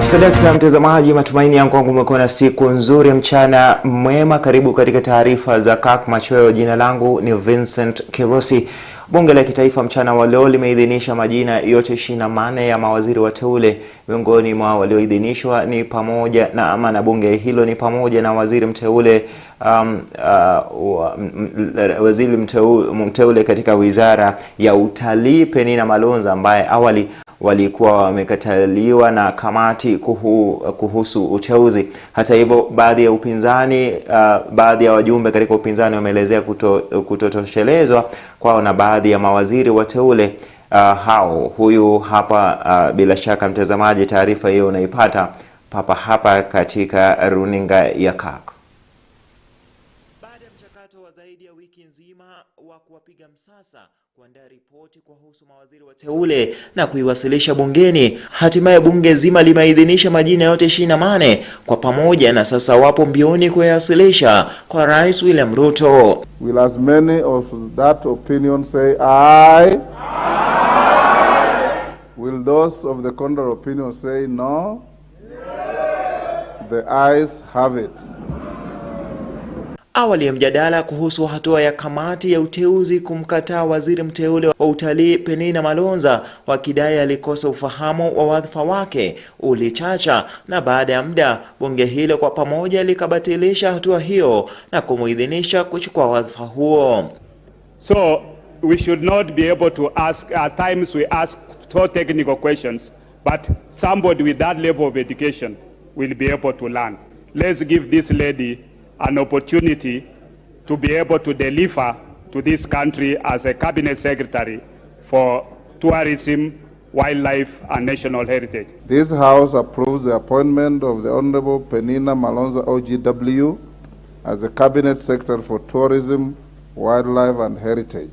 Selekta mtazamaji, matumaini yangu umekuwa na siku nzuri, mchana mwema. Karibu katika taarifa za Kirk Machweo. Jina langu ni Vincent Kerosi. Bunge la Kitaifa mchana wa leo limeidhinisha majina yote 24 ya mawaziri wateule. Miongoni mwa walioidhinishwa ni pamoja na bunge hilo ni pamoja na waziri mteule waziri mteule katika wizara ya utalii Penina Malonza, ambaye awali walikuwa wamekataliwa na kamati kuhusu uteuzi. Hata hivyo, baadhi ya wajumbe katika upinzani wameelezea kutotoshelezwa kwao na baadhi ya mawaziri wateule hao. Huyu hapa bila shaka mtazamaji, taarifa hiyo unaipata papa hapa katika runinga ya Kirk. Baada ya mchakato wa zaidi ya wiki nzima wa kuwapiga msasa, kuandaa ripoti kuhusu mawaziri wateule na kuiwasilisha bungeni, hatimaye bunge zima limeidhinisha majina yote 28 kwa pamoja, na sasa wapo mbioni kuyawasilisha kwa Rais William Ruto. Will as many of that opinion say aye? Aye. Will those of the contrary opinion say no? Yes. The ayes have it. Awali ya mjadala kuhusu hatua ya kamati ya uteuzi kumkataa waziri mteule wa utalii Penina Malonza, wakidai alikosa ufahamu wa wadhifa wake, ulichacha, na baada ya muda bunge hilo kwa pamoja likabatilisha hatua hiyo na kumuidhinisha kuchukua wadhifa huo. So we should not be able to ask, at times we ask so technical questions, but somebody with that level of education will be able to learn. Let's give this lady an opportunity to be able to deliver to this country as a cabinet secretary for tourism, wildlife and national heritage. This House approves the appointment of the Honorable Penina Malonza OGW as the cabinet secretary for tourism, wildlife and heritage.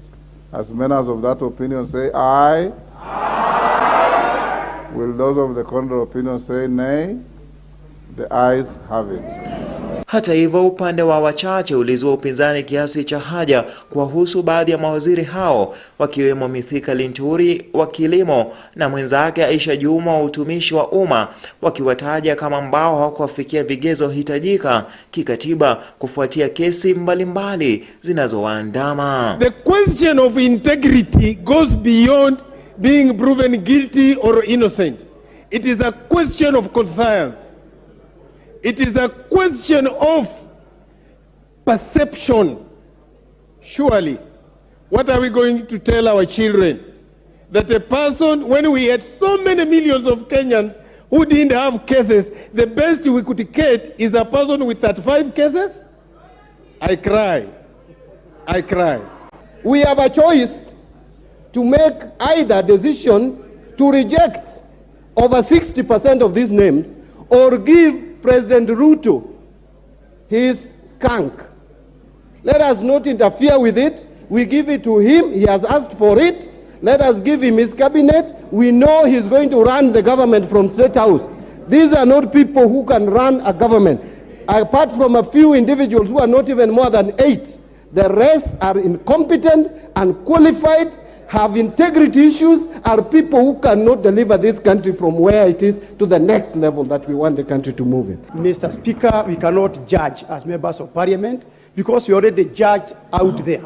As many of that opinion say aye? Aye. Will those of the contrary opinion say nay? The ayes have it. Hata hivyo, upande wa wachache ulizua upinzani kiasi cha haja kuwahusu baadhi ya mawaziri hao, wakiwemo Mithika Linturi wa kilimo na mwenzake Aisha Juma wa utumishi wa umma, wakiwataja kama ambao hawakufikia vigezo hitajika kikatiba kufuatia kesi mbalimbali zinazowaandama. The question of integrity goes beyond being proven guilty or innocent. It is a question of conscience. It is a question of perception. Surely, what are we going to tell our children? That a person, when we had so many millions of Kenyans who didn't have cases, the best we could get is a person with 35 cases? I cry. I cry. We have a choice to make either decision to reject over 60% of these names or give President Ruto his skunk. Let us not interfere with it. We give it to him. He has asked for it. Let us give him his cabinet. We know he's going to run the government from State House. These are not people who can run a government. Apart from a few individuals who are not even more than 8, the rest are incompetent, unqualified, have integrity issues, are people who cannot deliver this country from where it is to the next level that we want the country to move in. Mr. Speaker, we cannot judge as members of parliament because we already judged out there.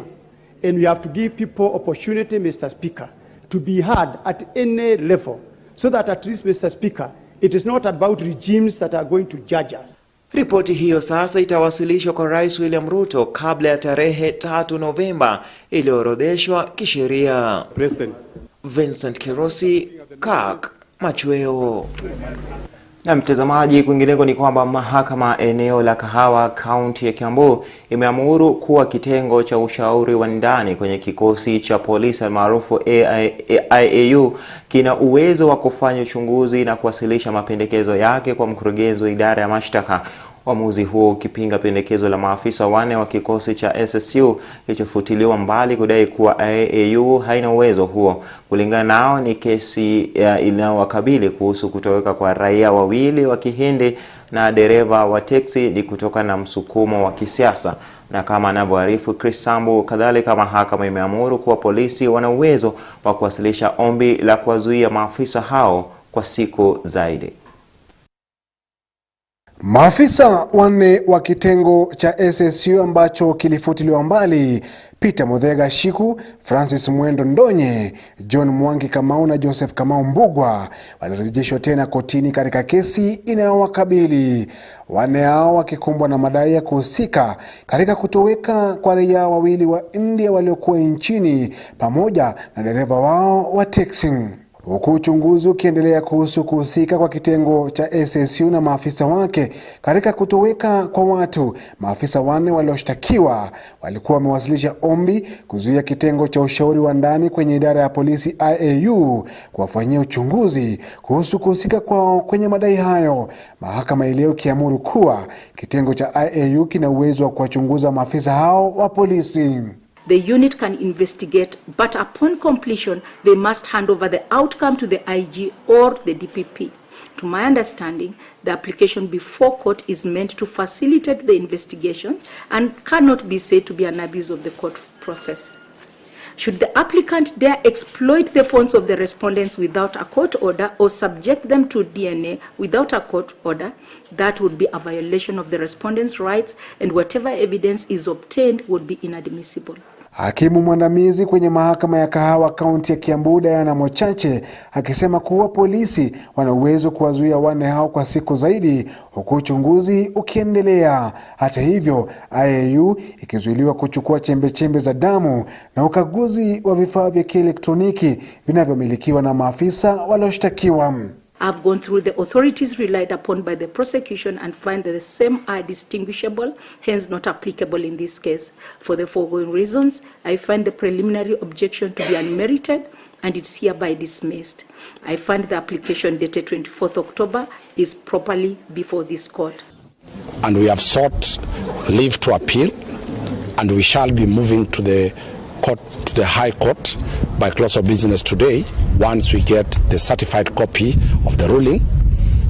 And we have to give people opportunity, Mr. Speaker, to be heard at any level so that at least, Mr. Speaker, it is not about regimes that are going to judge us. Ripoti hiyo sasa itawasilishwa kwa Rais William Ruto kabla ya tarehe 3 Novemba iliyoorodheshwa kisheria. President Vincent Kerosi, Kirk Machweo. Na mtazamaji, kwingineko ni kwamba mahakama eneo la Kahawa kaunti ya Kiambu imeamuru kuwa kitengo cha ushauri wa ndani kwenye kikosi cha polisi maarufu IAU kina uwezo wa kufanya uchunguzi na kuwasilisha mapendekezo yake kwa mkurugenzi wa idara ya mashtaka. Uamuzi huo ukipinga pendekezo la maafisa 4 wa kikosi cha SSU kilichofutiliwa mbali kudai kuwa IAU haina uwezo huo. Kulingana nao, ni kesi inayowakabili kuhusu kutoweka kwa raia 2 wa Kihindi na dereva wa teksi ni kutokana na msukumo wa kisiasa. Na kama anavyoarifu Chris Sambu, kadhalika mahakama imeamuru kuwa polisi wana uwezo wa kuwasilisha ombi la kuwazuia maafisa hao kwa siku zaidi. Maafisa wanne wa kitengo cha SSU ambacho kilifutiliwa mbali, Peter Muthega Shiku, Francis Mwendo Ndonye, John Mwangi Kamau na Joseph Kamau Mbugwa walirejeshwa tena kotini katika kesi inayowakabili. Wanne hao wakikumbwa na madai ya kuhusika katika kutoweka kwa raia wawili wa India waliokuwa nchini pamoja na dereva wao wa teksi. Huku uchunguzi ukiendelea kuhusu kuhusika kwa kitengo cha SSU na maafisa wake katika kutoweka kwa watu, maafisa wanne walioshtakiwa walikuwa wamewasilisha ombi kuzuia kitengo cha ushauri wa ndani kwenye idara ya polisi IAU kuwafanyia uchunguzi kuhusu kuhusika kwao kwenye madai hayo. Mahakama ileo kiamuru kuwa kitengo cha IAU kina uwezo wa kuwachunguza maafisa hao wa polisi. The unit can investigate, but upon completion, they must hand over the outcome to the IG or the DPP. To my understanding, the application before court is meant to facilitate the investigations and cannot be said to be an abuse of the court process. Should the applicant dare exploit the phones of the respondents without a court order or subject them to DNA without a court order, that would be a violation of the respondents' rights, and whatever evidence is obtained would be inadmissible. Hakimu mwandamizi kwenye mahakama ya Kahawa kaunti ya Kiambu Diana Mochache akisema kuwa polisi wana uwezo kuwazuia wanne hao kwa siku zaidi huku uchunguzi ukiendelea. Hata hivyo, IAU ikizuiliwa kuchukua chembe za damu na ukaguzi wa vifaa vya kielektroniki vinavyomilikiwa na maafisa walioshtakiwa. I've gone through the authorities relied upon by the prosecution and find that the same are distinguishable, hence not applicable in this case. For the foregoing reasons, I find the preliminary objection to be unmerited and it's hereby dismissed. I find the application dated 24th October is properly before this court. And we have sought leave to appeal, and we shall be moving to the court, to the High Court by close of business today, once we get the certified copy of the ruling,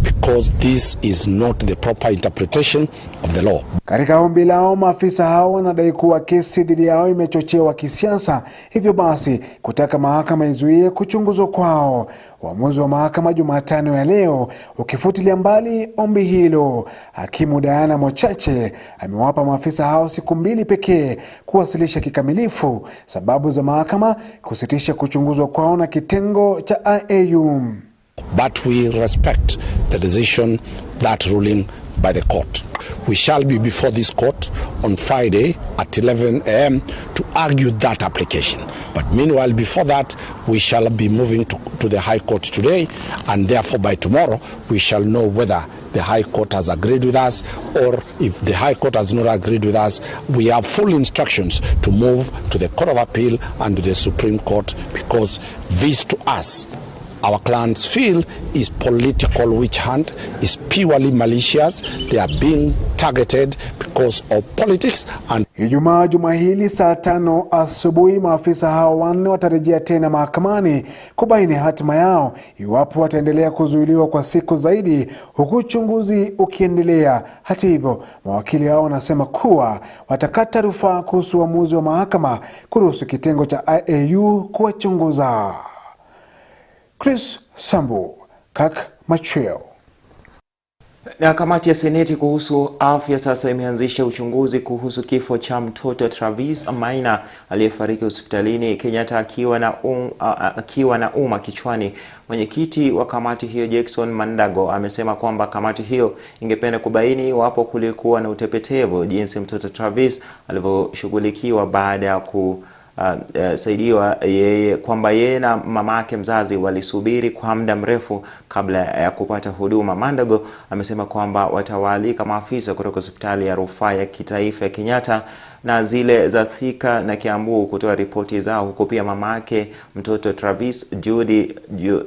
because this is not the proper interpretation of the law. Katika ombi lao, maafisa hao wanadai kuwa kesi dhidi yao imechochewa kisiasa, hivyo basi kutaka mahakama izuie kuchunguzwa kwao. Uamuzi wa mahakama Jumatano ya leo ukifutilia mbali ombi hilo. Hakimu Diana Mochache amewapa maafisa hao siku 2 pekee kuwasilisha kikamilifu sababu za mahakama kusitisha kuchunguzwa kwao na kitengo cha IAU. But we respect the decision, that ruling by the court. We shall be before this court on Friday at 11 a.m. to argue that application. But meanwhile, before that, we shall be moving to the High Court today, and therefore by tomorrow, we shall know whether the High Court has agreed with us, or if the High Court has not agreed with us, we have full instructions to move to the Court of Appeal and to the Supreme Court, because this to us, our clients feel, is political witch hunt, is purely malicious. They are being targeted because of politics. And Ijumaa juma hili saa 5 asubuhi, maafisa hao wanne watarejea tena mahakamani kubaini hatima yao iwapo wataendelea kuzuiliwa kwa siku zaidi huku uchunguzi ukiendelea. Hata hivyo, mawakili hao wanasema kuwa watakata rufaa kuhusu uamuzi wa mahakama kuruhusu kitengo cha IAU kuwachunguza. Chris Sambu, Kirk Machweo. Na kamati ya Seneti kuhusu afya sasa imeanzisha uchunguzi kuhusu kifo cha mtoto Travis Maina aliyefariki hospitalini Kenyatta akiwa na uma kichwani. Mwenyekiti wa kamati hiyo Jackson Mandago amesema kwamba kamati hiyo ingependa kubaini iwapo kulikuwa na utepetevu jinsi mtoto Travis alivyoshughulikiwa baada ya saidiwa kwamba yeye na mamake mzazi walisubiri kwa muda mrefu kabla ya kupata huduma. Mandago amesema kwamba watawaalika maafisa kutoka hospitali ya rufaa ya kitaifa ya Kenyatta na zile za Thika na Kiambu kutoa ripoti zao, huko pia mamake mtoto Travis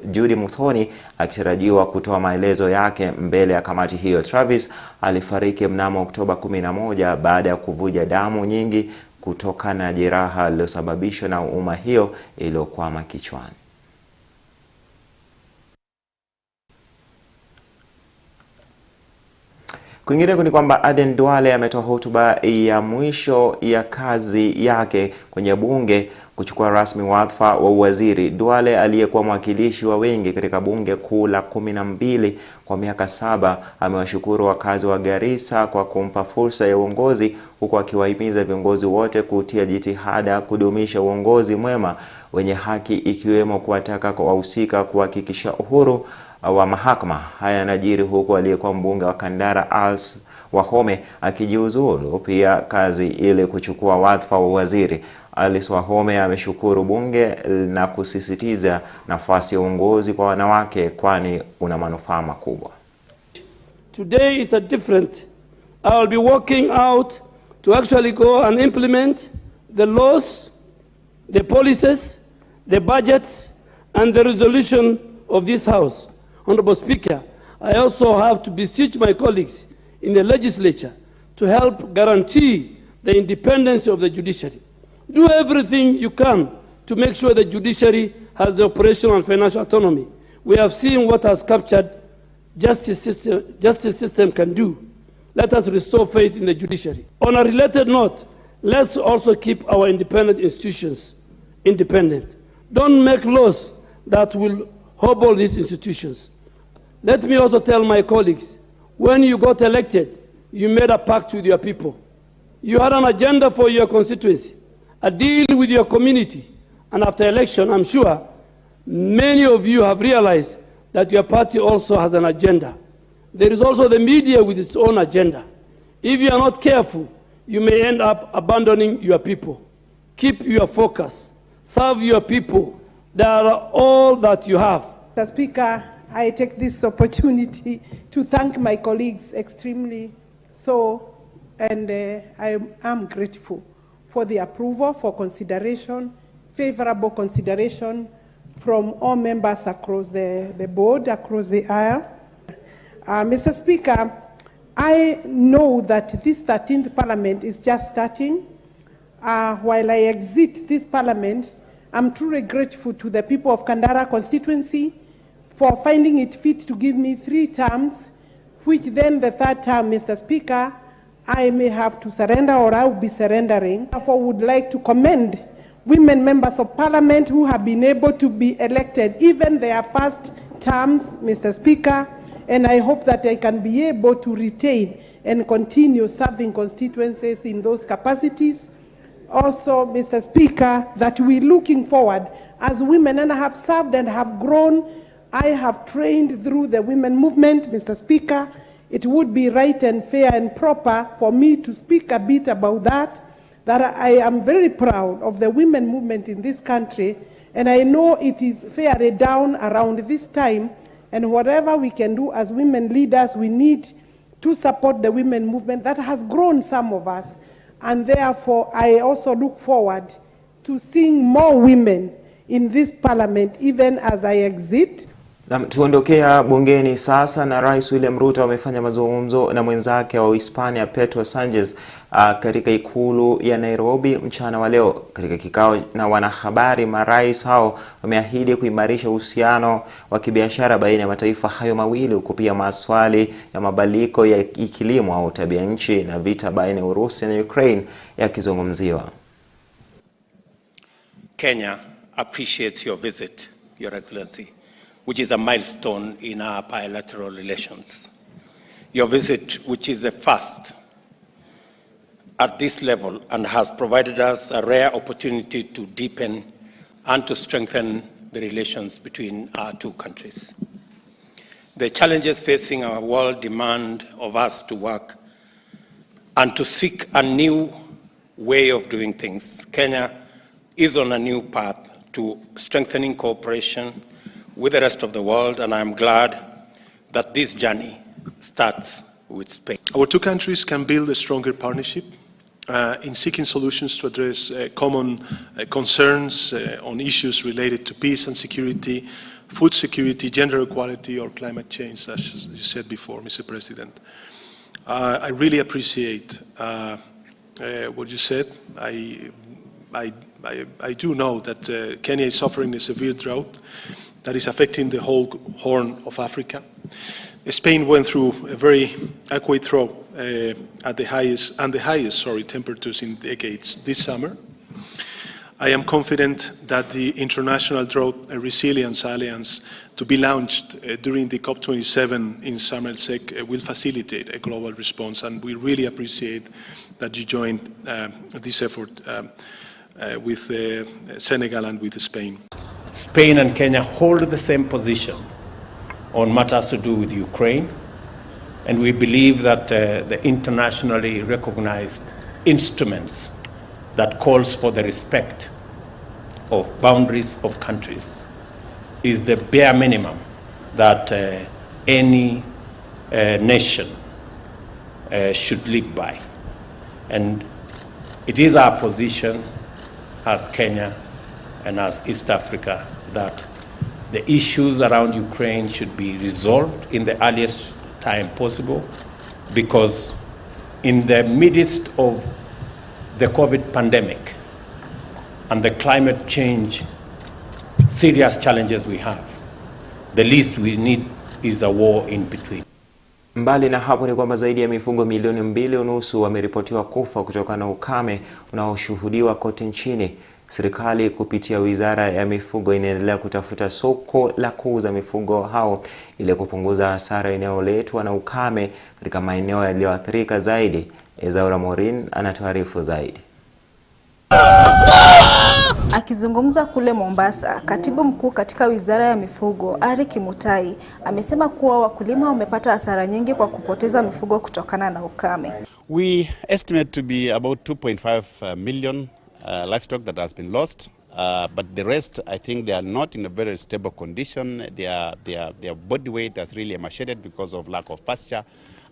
Judy Muthoni akitarajiwa kutoa maelezo yake mbele ya kamati hiyo. Travis alifariki mnamo Oktoba 11 baada ya kuvuja damu nyingi kutokana na jeraha lililosababishwa na uma hiyo iliyokwama kichwani. Kwingineko ni kwamba Aden Duale ametoa hotuba ya mwisho ya kazi yake kwenye bunge kuchukua rasmi wadhifa wa uwaziri. Duale aliyekuwa mwakilishi wa wengi katika bunge kuu la 12 kwa miaka 7 amewashukuru wakazi wa Garissa kwa kumpa fursa ya uongozi, huku akiwahimiza viongozi wote kutia jitihada kudumisha uongozi mwema wenye haki, ikiwemo kuwataka wahusika kuhakikisha uhuru wa mahakama. Haya yanajiri huku aliyekuwa mbunge wa Kandara Alice Wahome akijiuzulu pia kazi ili kuchukua wadhifa wa waziri. Alice Wahome ameshukuru bunge na kusisitiza nafasi ya uongozi kwa wanawake kwani una manufaa makubwa. Today is a different. I will be working out to actually go and implement the laws, the policies, the budgets and the resolution of this House. Honorable Speaker, I also have to beseech my colleagues in the legislature to help guarantee the independence of the judiciary. Do everything you can to make sure the judiciary has the operational and financial autonomy. We have seen what has captured justice system can do. Let us restore faith in the judiciary. On a related note, let's also keep our independent institutions independent. Don't make laws that will hobble these institutions. Let me also tell my colleagues, when you got elected, you made a pact with your people. You had an agenda for your constituency, a deal with your community. And after election, I'm sure many of you have realized that your party also has an agenda. There is also the media with its own agenda. If you are not careful, you may end up abandoning your people. Keep your focus. Serve your people. They are all that you have. Mr. Speaker, I take this opportunity to thank my colleagues extremely so, and I am grateful for the approval, for consideration, favorable consideration from all members across the board, across the aisle. Mr. Speaker, I know that this 13th Parliament is just starting. While I exit this Parliament, I'm truly grateful to the people of Kandara constituency for finding it fit to give me 3 terms, which then the 3rd term, Mr. Speaker, I may have to surrender or I will be surrendering. Therefore, would like to commend women members of Parliament who have been able to be elected, even their first terms, Mr. Speaker, and I hope that I can be able to retain and continue serving constituencies in those capacities. Also, Mr. Speaker, that we're looking forward as women, and I have served and have grown. I have trained through the women movement, Mr. Speaker. It would be right and fair and proper for me to speak a bit about that I am very proud of the women movement in this country, and I know it is fairly down around this time, and whatever we can do as women leaders, we need to support the women movement that has grown some of us. And therefore, I also look forward to seeing more women in this parliament, even as I exit. Tuondokea bungeni sasa, na Rais William Ruto amefanya mazungumzo na mwenzake wa Hispania Pedro Sanchez katika ikulu ya Nairobi mchana wa leo. Katika kikao na wanahabari, marais hao wameahidi kuimarisha uhusiano wa kibiashara baina ya mataifa hayo mawili, huku pia maswali ya mabadiliko ya kilimo au tabia nchi na vita baina ya Urusi na Ukraine yakizungumziwa. Kenya appreciates your visit, Your Excellency, which is a milestone in our bilateral relations. Your visit, which is the first at this level and has provided us a rare opportunity to deepen and to strengthen the relations between our two countries. The challenges facing our world demand of us to work and to seek a new way of doing things. Kenya is on a new path to strengthening cooperation with the rest of the world, and I'm glad that this journey starts with Spain. Our two countries can build a stronger partnership in seeking solutions to address common concerns on issues related to peace and security, food security, gender equality, or climate change, as you said before, Mr. President. I really appreciate what you said. I do know that Kenya is suffering a severe drought that is affecting the whole Horn of Africa. Spain went through a very acute drought at the highest temperatures in decades this summer. I am confident that the International Drought Resilience Alliance, to be launched during the COP27 in Sharm el-Sheikh, will facilitate a global response, and we really appreciate that you joined this effort with Senegal and with Spain. Spain and Kenya hold the same position on matters to do with Ukraine, and we believe that the internationally recognized instruments that calls for the respect of boundaries of countries is the bare minimum that any nation should live by. And it is our position as Kenya and as East Africa that the issues around Ukraine should be resolved in the earliest time possible, because in the midst of the COVID pandemic and the climate change serious challenges we have, the least we need is a war in between. Mbali na hapo ni kwamba zaidi ya mifugo milioni 2.5 wameripotiwa kufa kutokana na ukame unaoshuhudiwa kote nchini. Serikali kupitia Wizara ya Mifugo inaendelea kutafuta soko la kuuza mifugo hao ili kupunguza hasara inayoletwa na ukame katika maeneo yaliyoathirika zaidi. Ezaura Morin anatuarifu zaidi. Akizungumza kule Mombasa, katibu mkuu katika Wizara ya Mifugo, Ari Kimutai, amesema kuwa wakulima wamepata hasara nyingi kwa kupoteza mifugo kutokana na ukame. We estimate to be about 2.5 million livestock that has been lost, but the rest, I think they are not in a very stable condition. Their body weight has really emaciated because of lack of pasture,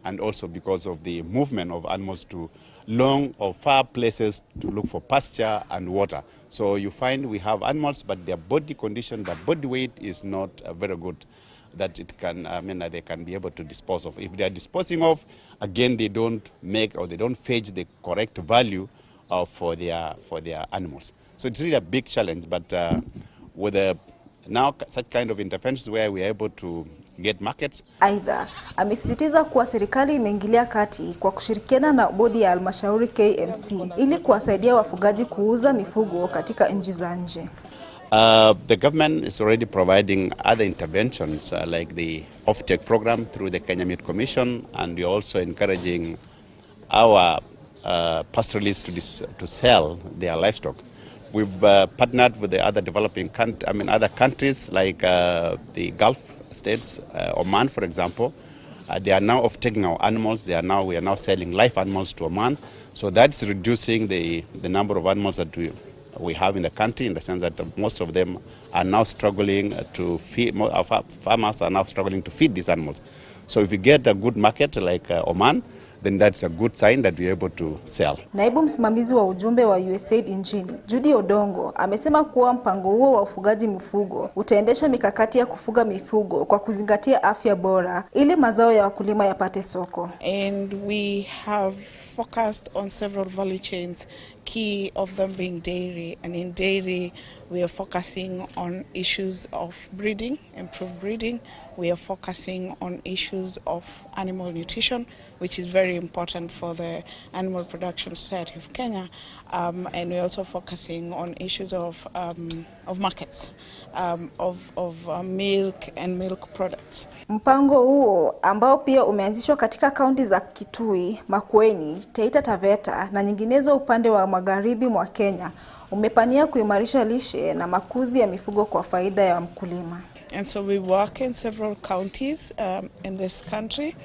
and also because of the movement of animals to long or far places to look for pasture and water. So you find we have animals, but their body condition, their body weight is not very good, that it can, they can be able to dispose of. If they are disposing of, again, they don't make or they don't fetch the correct value for their animals. So it's really a big challenge, but with now such kind of interventions where we are able to get markets. Aidha, amesisitiza kuwa serikali imeingilia kati kwa kushirikiana na bodi ya halmashauri KMC ili kuwasaidia wafugaji kuuza mifugo katika nchi za nje. The government is already providing other interventions like the off-take program through the Kenya Meat Commission, and we are also encouraging our pastoralists to sell their livestock. We've partnered with the other developing other countries like the Gulf states, Oman, for example. They are now off-taking our animals. We are now selling live animals to Oman. So that's reducing the number of animals that we have in the country, in the sense that most of them are now struggling to feed. Our farmers are now struggling to feed these animals. So if you get a good market like Oman, then that's a good sign that we're able to sell. Naibu msimamizi wa ujumbe wa USAID nchini, Judy Odongo, amesema kuwa mpango huo wa ufugaji mifugo utaendesha mikakati ya kufuga mifugo kwa kuzingatia afya bora ili mazao ya wakulima yapate soko. And we have focused on several value chains, key of them being dairy. And in dairy, we are focusing on issues of breeding, improved breeding. We are focusing on issues of animal nutrition, which is very important for the Animal Production Society of Kenya. And we're also focusing on issues of markets, of milk and milk products. Mpango huo ambao pia umeanzishwa katika kaunti za Kitui, Makueni, Taita Taveta na nyinginezo upande wa magharibi mwa Kenya umepania kuimarisha lishe na makuzi ya mifugo kwa faida ya mkulima. And so we work in several counties in this country.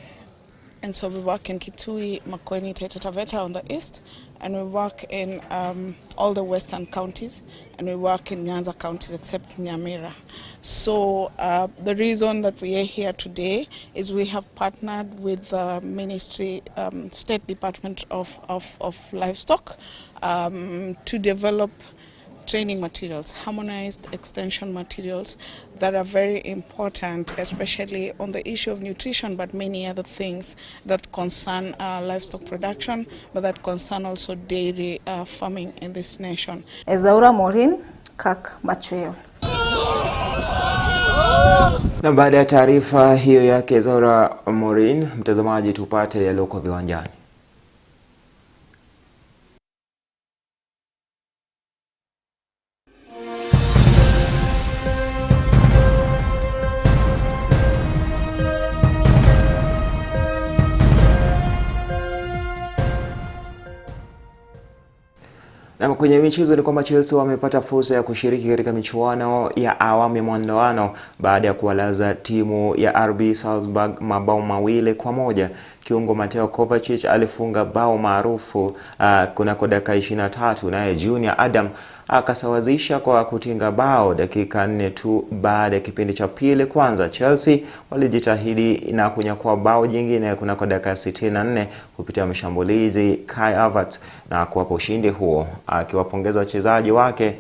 And so we work in Kitui, Makueni, Taita Taveta on the east, and we work in all the western counties, and we work in Nyanza counties except Nyamira. So the reason that we are here today is we have partnered with the Ministry, State Department of Livestock to develop training materials, harmonized extension materials that are very important, especially on the issue of nutrition, but many other things that concern livestock production, but that concern also dairy farming in this nation. Ezaura Morin, Kirk Machweo. Na baada ya taarifa hiyo yake Zora Morin, mtazamaji, tupate yaliyoko viwanjani. Na kwenye michezo ni kwamba Chelsea wamepata fursa ya kushiriki katika michuano ya awamu ya mwondoano baada ya kuwalaza timu ya RB Salzburg mabao 2-1. Kiungo Mateo Kovacic alifunga bao maarufu kunako dakika 23, naye Junior Adam akasawazisha kwa kutinga bao dakika 4 tu baada ya kipindi cha pili kwanza. Chelsea walijitahidi na kunyakua bao jingine kunako dakika 64 kupitia mshambulizi Kai Havertz na kuwapa ushindi huo. Akiwapongeza wachezaji wake,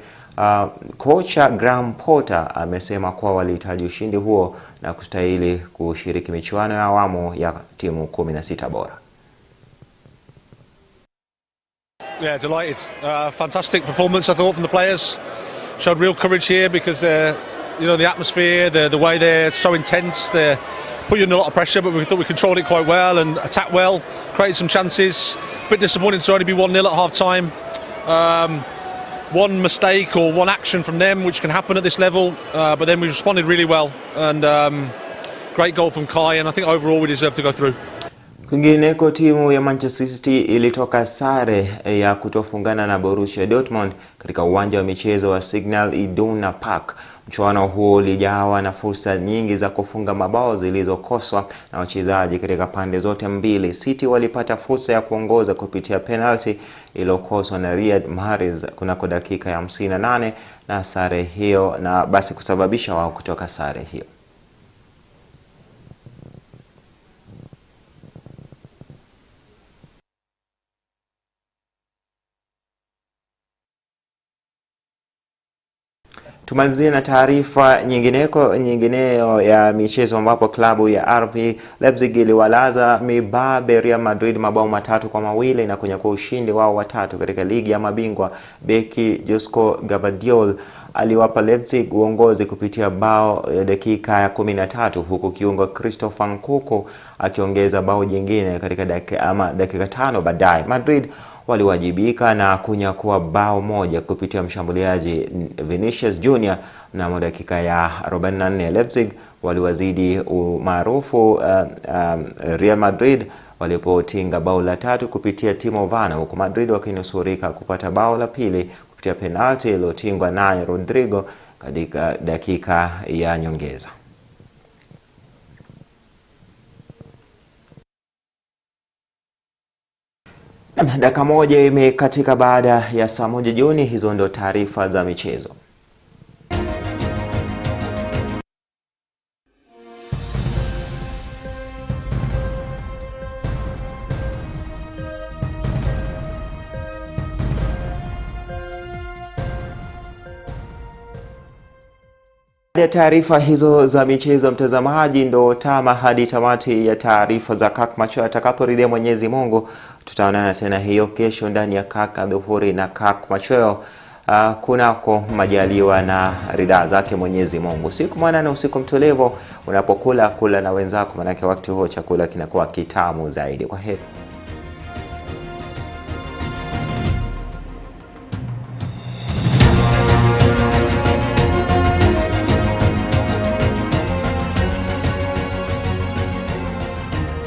kocha Graham Potter amesema kuwa walihitaji ushindi huo na kustahili kushiriki michuano ya awamu ya timu 16 bora. Yeah, delighted. Fantastic performance, I thought, from the players. Showed real courage here because, you know, the atmosphere, the way they're so intense, they put you under a lot of pressure, but we thought we controlled it quite well and attacked well, created some chances. A bit disappointing to only be 1-0 at half-time. One mistake or one action from them, which can happen at this level, but then we responded really well. And great goal from Kai, and I think overall we deserve to go through. Kwingineko, timu ya Manchester City ilitoka sare ya kutofungana na Borussia Dortmund katika uwanja wa michezo wa Signal Iduna Park. Mchuano huo ulijawa na fursa nyingi za kufunga mabao zilizokoswa na wachezaji katika pande zote mbili. City walipata fursa ya kuongoza kupitia penalty iliyokoswa na Riyad Mahrez kunako dakika ya 58 na sare hiyo, na basi kusababisha wao kutoka sare hiyo. Tumalizie na taarifa nyingineyo ya michezo ambapo klabu ya RB Leipzig iliwalaza mibabe Real Madrid mabao 3-2 na kunyakua ushindi wao wa 3 katika ligi ya mabingwa. Beki Josko Gvardiol aliwapa Leipzig uongozi kupitia bao dakika ya 13, huku kiungo Christopher Nkunku akiongeza bao jingine katika dakika 5 baadaye. Madrid waliwajibika na kunyakua bao moja kupitia mshambuliaji Vinicius Junior na dakika ya 44. Leipzig waliwazidi umaarufu Real Madrid walipotinga bao la 3 kupitia Timo Werner, huku Madrid wakinusurika kupata bao la pili kupitia penalti iliyotingwa naye Rodrigo katika dakika ya nyongeza. Dakika moja imekatika baada ya saa 1 jioni. Hizo ndo taarifa za michezo. Ya taarifa hizo za michezo, mtazamaji, ndo tama hadi tamati ya taarifa za Kirk Machweo. Atakaporidhia Mwenyezi Mungu, tutaonana tena hiyo kesho ndani ya Kirk Dhuhuri na Kirk Machweo, kunako majaliwa na ridhaa zake Mwenyezi Mungu. Siku mwanana, usiku mtulivu, unapokula kula na wenzako, manake wakati huo chakula kinakuwa kitamu zaidi. Kwa heri.